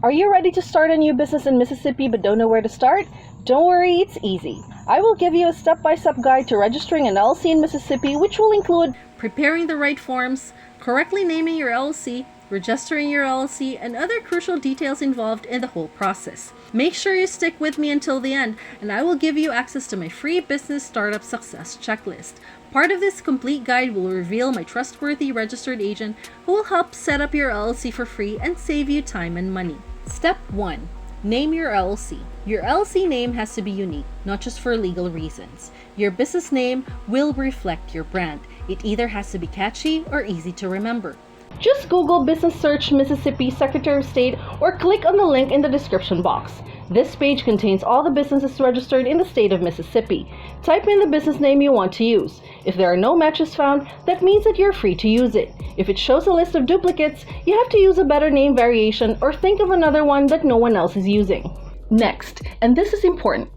Are you ready to start a new business in Mississippi but don't know where to start? Don't worry, it's easy. I will give you a step-by-step guide to registering an LLC in Mississippi, which will include preparing the right forms, correctly naming your LLC, registering your LLC, and other crucial details involved in the whole process. Make sure you stick with me until the end, and I will give you access to my free business startup success checklist. Part of this complete guide will reveal my trustworthy registered agent who will help set up your LLC for free and save you time and money. Step 1. Name your LLC. Your LLC name has to be unique, not just for legal reasons. Your business name will reflect your brand. It either has to be catchy or easy to remember. Just Google Business Search Mississippi Secretary of State or click on the link in the description box. This page contains all the businesses registered in the state of Mississippi. Type in the business name you want to use. If there are no matches found, that means that you're free to use it. If it shows a list of duplicates, you have to use a better name variation or think of another one that no one else is using. Next, and this is important,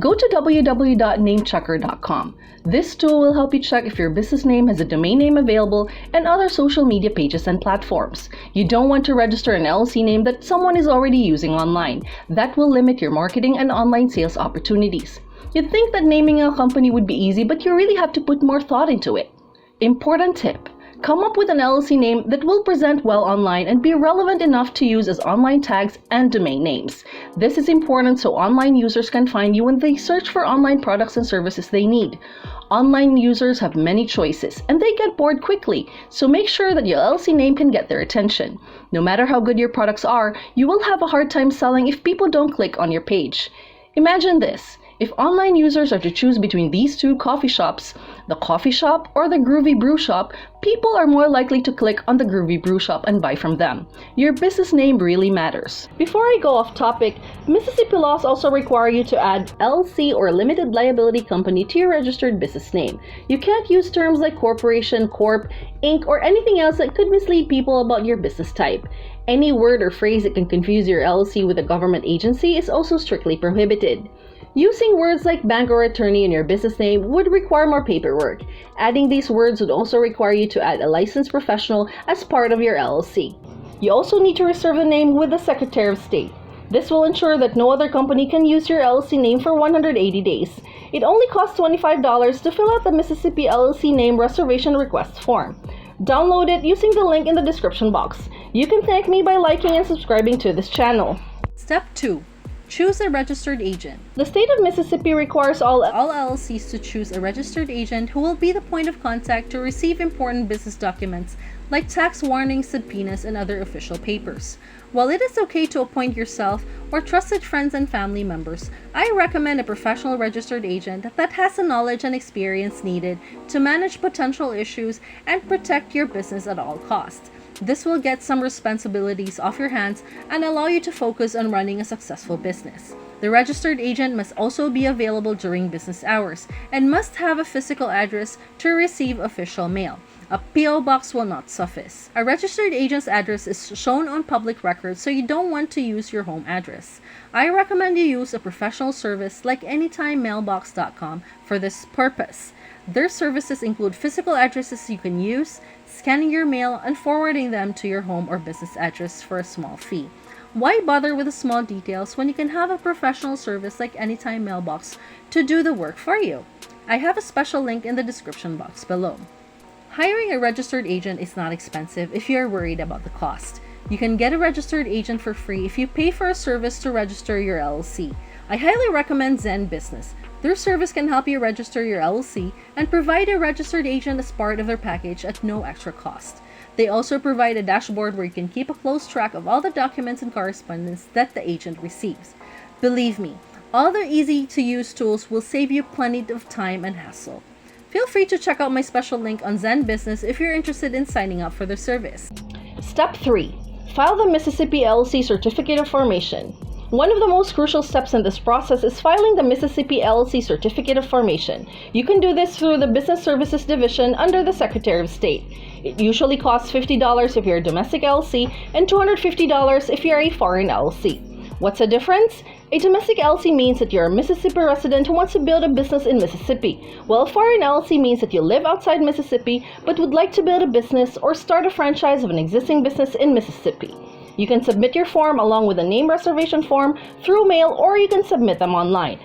go to www.namechecker.com. This tool will help you check if your business name has a domain name available and other social media pages and platforms. You don't want to register an LLC name that someone is already using online. That will limit your marketing and online sales opportunities. You'd think that naming a company would be easy, but you really have to put more thought into it. Important tip. Come up with an LLC name that will present well online and be relevant enough to use as online tags and domain names. This is important so online users can find you when they search for online products and services they need. Online users have many choices and they get bored quickly, so make sure that your LLC name can get their attention. No matter how good your products are, you will have a hard time selling if people don't click on your page. Imagine this. If online users are to choose between these two coffee shops, the coffee shop or the Groovy Brew Shop, people are more likely to click on the Groovy Brew Shop and buy from them. Your business name really matters. Before I go off topic, Mississippi laws also require you to add LLC or limited liability company to your registered business name. You can't use terms like corporation, corp, inc, or anything else that could mislead people about your business type. Any word or phrase that can confuse your LLC with a government agency is also strictly prohibited. Using words like bank or attorney in your business name would require more paperwork. Adding these words would also require you to add a licensed professional as part of your LLC. You also need to reserve the name with the Secretary of State. This will ensure that no other company can use your LLC name for 180 days. It only costs $25 to fill out the Mississippi LLC name reservation request form. Download it using the link in the description box. You can thank me by liking and subscribing to this channel. Step 2. Choose a registered agent. The state of Mississippi requires all LLCs to choose a registered agent who will be the point of contact to receive important business documents like tax warnings, subpoenas, and other official papers. While it is okay to appoint yourself or trusted friends and family members, I recommend a professional registered agent that has the knowledge and experience needed to manage potential issues and protect your business at all costs. This will get some responsibilities off your hands and allow you to focus on running a successful business. The registered agent must also be available during business hours and must have a physical address to receive official mail. A PO box will not suffice. A registered agent's address is shown on public records, so you don't want to use your home address. I recommend you use a professional service like AnytimeMailbox.com for this purpose. Their services include physical addresses you can use, scanning your mail, and forwarding them to your home or business address for a small fee. Why bother with the small details when you can have a professional service like Anytime Mailbox to do the work for you? I have a special link in the description box below. Hiring a registered agent is not expensive if you are worried about the cost. You can get a registered agent for free if you pay for a service to register your LLC. I highly recommend Zen Business. Their service can help you register your LLC and provide a registered agent as part of their package at no extra cost. They also provide a dashboard where you can keep a close track of all the documents and correspondence that the agent receives. Believe me, all their easy-to-use tools will save you plenty of time and hassle. Feel free to check out my special link on Zen Business if you're interested in signing up for their service. Step 3. File the Mississippi LLC Certificate of Formation. One of the most crucial steps in this process is filing the Mississippi LLC Certificate of Formation. You can do this through the Business Services Division under the Secretary of State. It usually costs $50 if you're a domestic LLC and $250 if you're a foreign LLC. What's the difference? A domestic LLC means that you're a Mississippi resident who wants to build a business in Mississippi, while a foreign LLC means that you live outside Mississippi but would like to build a business or start a franchise of an existing business in Mississippi. You can submit your form along with a name reservation form through mail, or you can submit them online.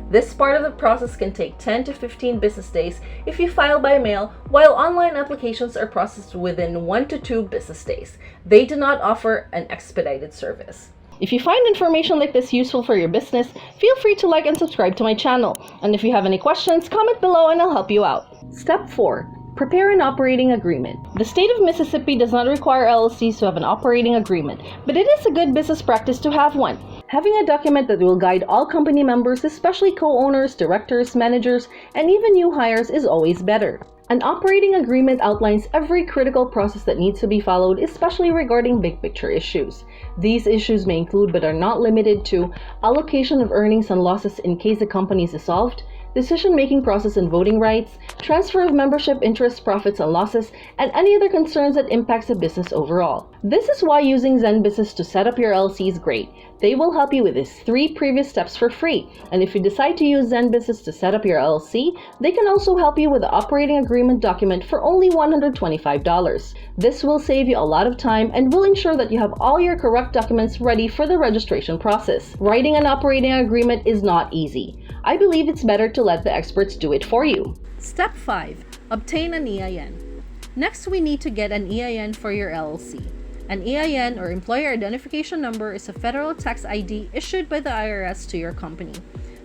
This part of the process can take 10 to 15 business days if you file by mail, while online applications are processed within 1 to 2 business days. They do not offer an expedited service. If you find information like this useful for your business, feel free to like and subscribe to my channel. And if you have any questions, comment below and I'll help you out. Step 4. Prepare an operating agreement. The state of Mississippi does not require LLCs to have an operating agreement, but it is a good business practice to have one. Having a document that will guide all company members, especially co-owners, directors, managers, and even new hires, is always better. An operating agreement outlines every critical process that needs to be followed, especially regarding big picture issues. These issues may include, but are not limited to, allocation of earnings and losses in case the company is dissolved, decision-making process and voting rights, transfer of membership interests, profits and losses, and any other concerns that impacts the business overall. This is why using Zen Business to set up your LLC is great. They will help you with these 3 previous steps for free. And if you decide to use Zen Business to set up your LLC, they can also help you with the operating agreement document for only $125. This will save you a lot of time and will ensure that you have all your correct documents ready for the registration process. Writing an operating agreement is not easy. I believe it's better to let the experts do it for you. Step 5. Obtain an EIN. Next, we need to get an EIN for your LLC. An EIN, or Employer Identification Number, is a federal tax ID issued by the IRS to your company.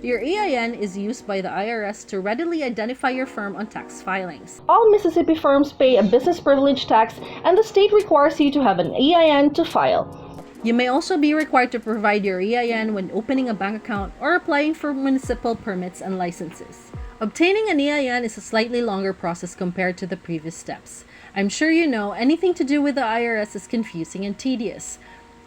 Your EIN is used by the IRS to readily identify your firm on tax filings. All Mississippi firms pay a business privilege tax, and the state requires you to have an EIN to file. You may also be required to provide your EIN when opening a bank account or applying for municipal permits and licenses. Obtaining an EIN is a slightly longer process compared to the previous steps. I'm sure you know anything to do with the IRS is confusing and tedious.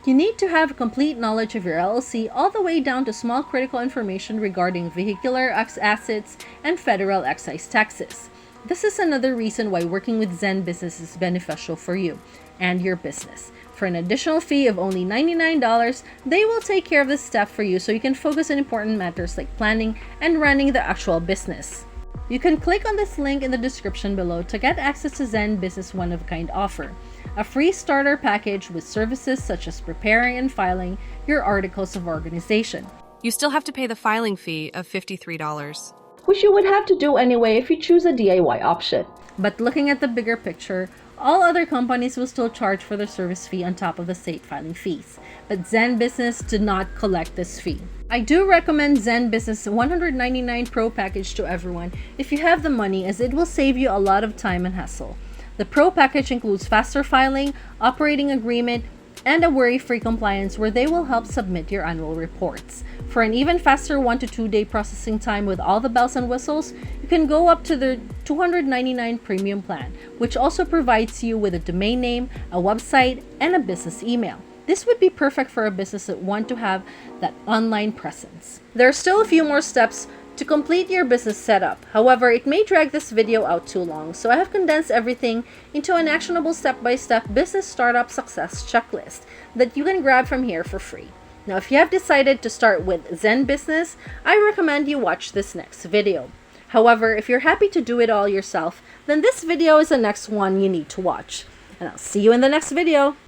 You need to have complete knowledge of your LLC all the way down to small critical information regarding vehicular assets and federal excise taxes. This is another reason why working with Zen Business is beneficial for you and your business. For an additional fee of only $99, they will take care of this step for you so you can focus on important matters like planning and running the actual business. You can click on this link in the description below to get access to Zen Business one-of-a-kind offer, a free starter package with services such as preparing and filing your articles of organization. You still have to pay the filing fee of $53. Which you would have to do anyway if you choose a DIY option. But looking at the bigger picture, all other companies will still charge for their service fee on top of the state filing fees. But Zen Business did not collect this fee. I do recommend Zen Business 199 Pro package to everyone if you have the money, as it will save you a lot of time and hassle. The Pro package includes faster filing, operating agreement, and a worry-free compliance where they will help submit your annual reports. For an even faster 1 to 2 day processing time with all the bells and whistles, you can go up to the $299 premium plan, which also provides you with a domain name, a website, and a business email. This would be perfect for a business that want to have that online presence. There are still a few more steps to complete your business setup. However, it may drag this video out too long, so I have condensed everything into an actionable step-by-step business startup success checklist that you can grab from here for free. Now, if you have decided to start with Zen Business, I recommend you watch this next video. However, if you're happy to do it all yourself, then this video is the next one you need to watch. And I'll see you in the next video.